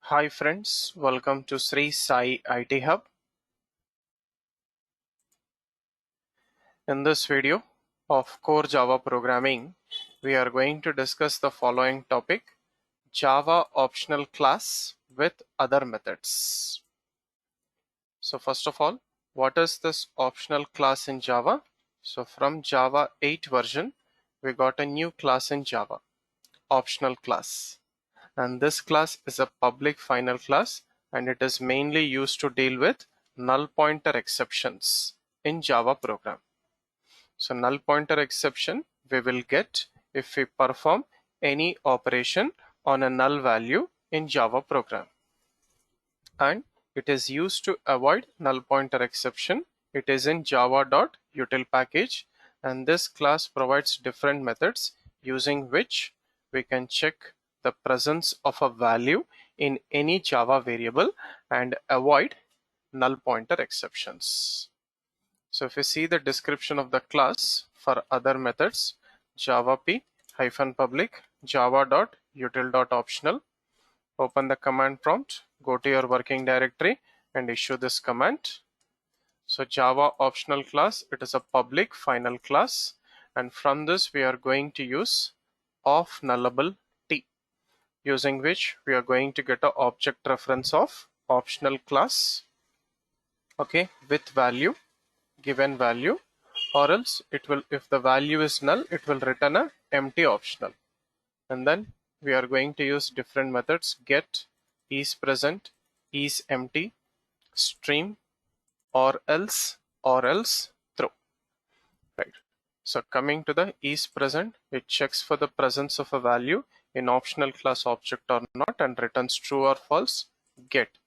Hi friends, welcome to Sri Sai IT Hub. In this video of Core Java Programming, we are going to discuss the following topic: Java optional class with other methods. So first of all, what is this optional class in Java? So from Java 8 version, we got a new class in Java, optional class. And this class is a public final class, and it is mainly used to deal with null pointer exceptions in Java program. So null pointer exception we will get if we perform any operation on a null value in Java program. And it is used to avoid null pointer exception. It is in java.util package, and this class provides different methods using which we can check the presence of a value in any Java variable and avoid null pointer exceptions. So if you see the description of the class for other methods, java p -public java.util.optional. Open the command prompt, go to your working directory and issue this command. So Java optional class, it is a public final class, and from this we are going to use of nullable t, using which we are going to get an object reference of optional class, okay, with value, given value, or else it will, if the value is null, it will return a empty optional. And then we are going to use different methods: get, is present, is empty, stream, or else throw. Right. So coming to the is present, it checks for the presence of a value in optional class object or not and returns true or false. Get,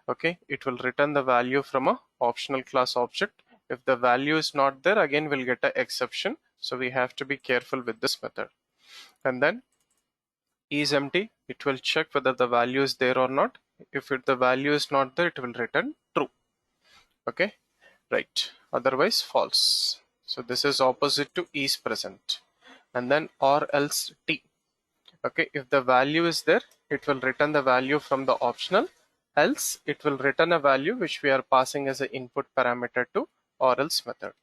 okay, it will return the value from a optional class object. If the value is not there, again we'll get an exception, so we have to be careful with this method. And then is empty, it will check whether the value is there or not. If the value is not there, it will return true. Okay, right, otherwise false. So this is opposite to is present. And then or else t, okay, if the value is there, it will return the value from the optional, else it will return a value which we are passing as an input parameter to or else method.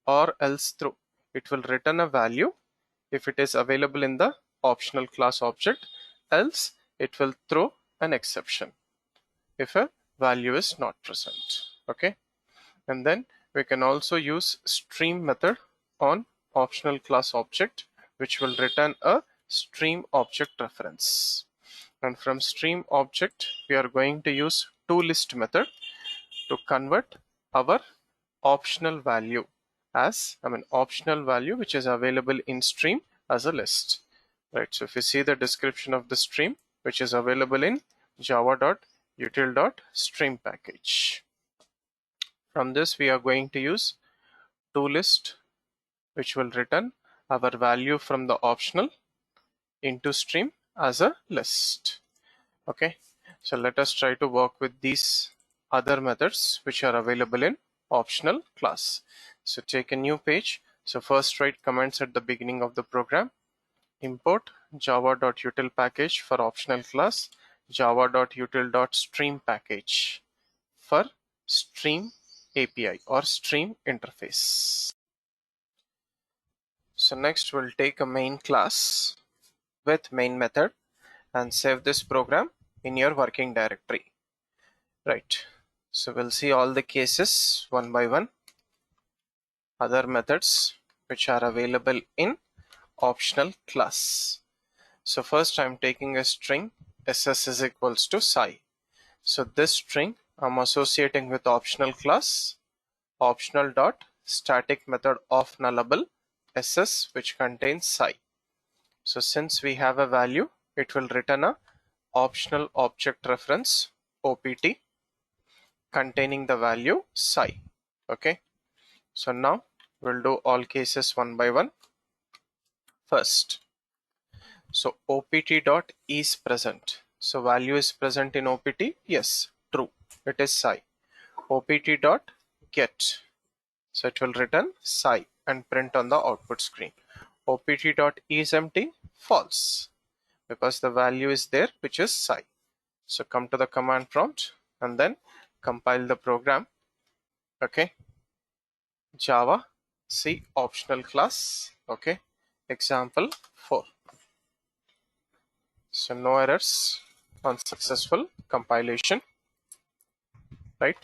Or else through, it will return a value if it is available in the optional class object, else it will throw an exception if a value is not present. Okay, and then we can also use stream method on optional class object, which will return a stream object reference. And from stream object, we are going to use toList method to convert our optional value as, optional value which is available in stream as a list. Right, so if you see the description of the stream, which is available in java.util.stream package. From this we are going to use toList, which will return our value from the optional into stream as a list. Okay, so let us try to work with these other methods which are available in optional class. So take a new page. So first write comments at the beginning of the program. Import java.util package for optional class, java.util.stream package for stream API or stream interface. So next we'll take a main class with main method and save this program in your working directory. Right, so we'll see all the cases one by one. Other methods which are available in optional class. So first I'm taking a string ss is equals to Sai. So this string I'm associating with optional class, optional dot static method of nullable ss, which contains Sai. So since we have a value, it will return a optional object reference opt containing the value Sai. Okay, so now we'll do all cases one by one. First, so opt dot is present. So value is present in opt. Yes, true. It is Sai. Opt dot get. So it will return Sai and print on the output screen. Opt dot is empty. False, because the value is there, which is Sai. So come to the command prompt and then compile the program. Okay, Java C optional class. Okay, example 4. So no errors, unsuccessful compilation, right?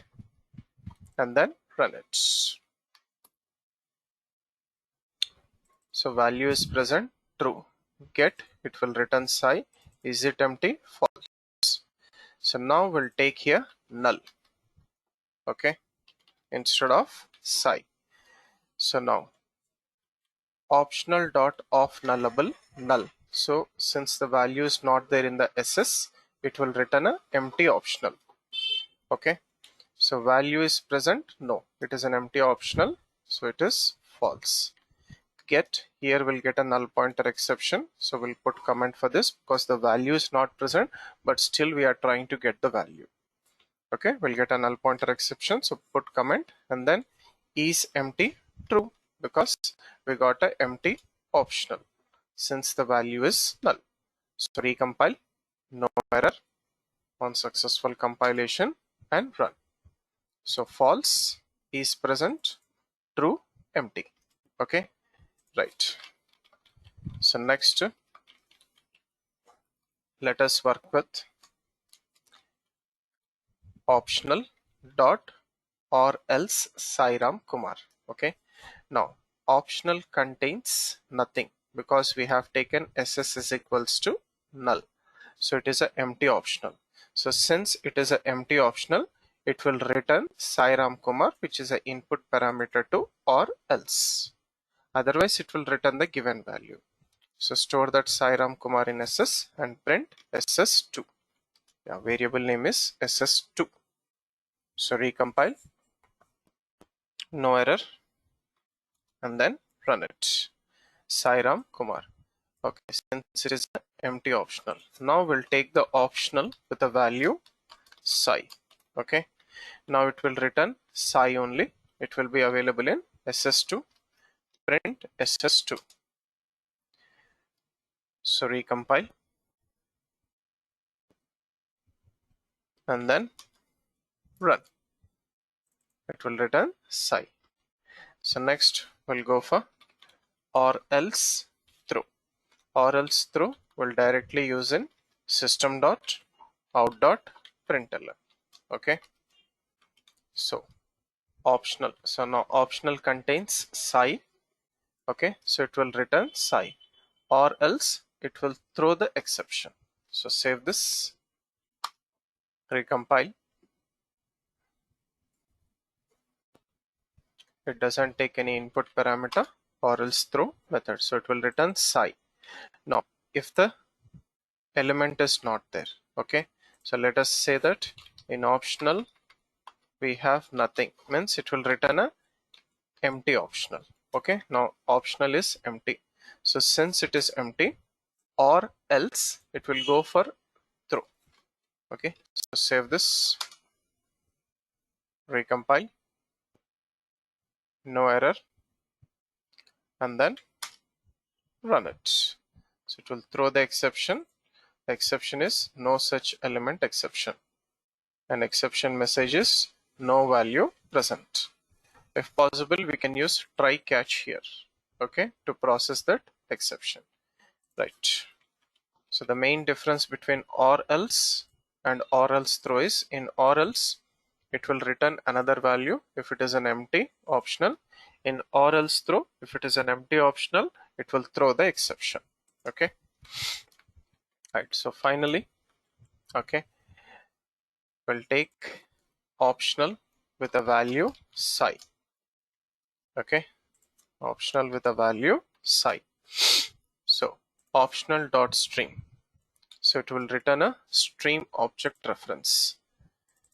And then run it. So value is present, true. Get, it will return psi. Is it empty? False. So now we'll take here null, okay, instead of psi. So now optional dot of nullable null. So since the value is not there in the SS, it will return a empty optional. Okay. So value is present? No, it is an empty optional. So it is false. Get, here we'll get a null pointer exception. So we'll put comment for this because the value is not present, but still we are trying to get the value. Okay, we'll get a null pointer exception. So put comment and then is empty, true, because we got a empty optional since the value is null. So recompile, no error, unsuccessful compilation and run. So false is present, true, empty. Okay, right. So next, let us work with optional dot or else Sairam Kumar. Okay, now optional contains nothing because we have taken SS is equals to null. So it is an empty optional. So since it is an empty optional, it will return Sairam Kumar, which is an input parameter to or else. Otherwise, it will return the given value. So store that Sairam Kumar in SS and print SS2. Yeah, variable name is SS2. So recompile, no error, and then run it. Sairam Kumar. Okay, since it is an empty optional. Now we'll take the optional with the value psi. Okay, now it will return psi only. It will be available in SS2. Print SS2. So recompile and then run. It will return psi. So next we'll go for or else through. Or else through will directly use in system dot out dot println. Okay, so optional. So now optional contains psi. Okay, so it will return psi, or else it will throw the exception. So save this, recompile. It doesn't take any input parameter or else throw method, so it will return psi. Now if the element is not there, okay, so let us say that in optional we have nothing, means it will return a empty optional. Okay, now optional is empty, so since it is empty, or else it will go for throw. Okay, so save this, recompile, no error, and then run it. So it will throw the exception. The exception is no such element exception, and exception message is no value present. If possible, we can use try catch here, okay, to process that exception, right? So the main difference between or else and or else throw is in or else it will return another value if it is an empty optional. In or else throw, if it is an empty optional, it will throw the exception. Okay, right. So finally, okay, we'll take optional with a value psi. Okay, optional with a value psi. So optional dot stream. So it will return a stream object reference.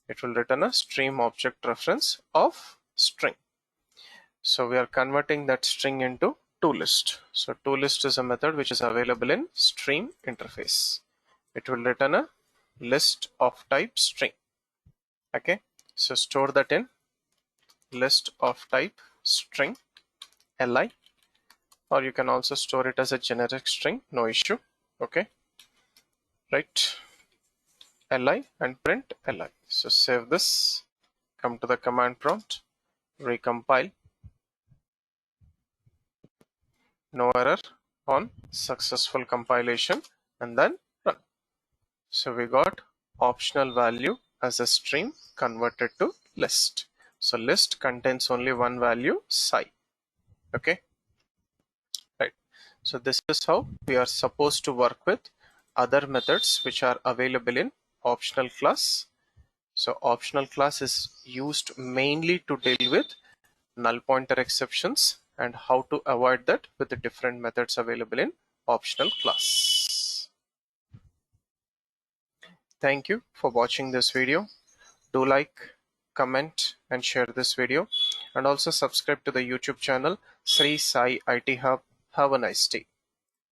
It will return a stream object reference of string. So we are converting that string into toList. So toList is a method which is available in stream interface. It will return a list of type string. Okay, so store that in list of type string li, or you can also store it as a generic string, no issue. Okay, right, li and print li. So save this, come to the command prompt, recompile, no error on successful compilation, and then run. So we got optional value as a stream converted to list. So list contains only one value, psi. Okay, right. So this is how we are supposed to work with other methods which are available in optional class. So optional class is used mainly to deal with null pointer exceptions and how to avoid that with the different methods available in optional class. Thank you for watching this video. Do like, comment and share this video, and also subscribe to the YouTube channel Sri Sai IT Hub. Have a nice day.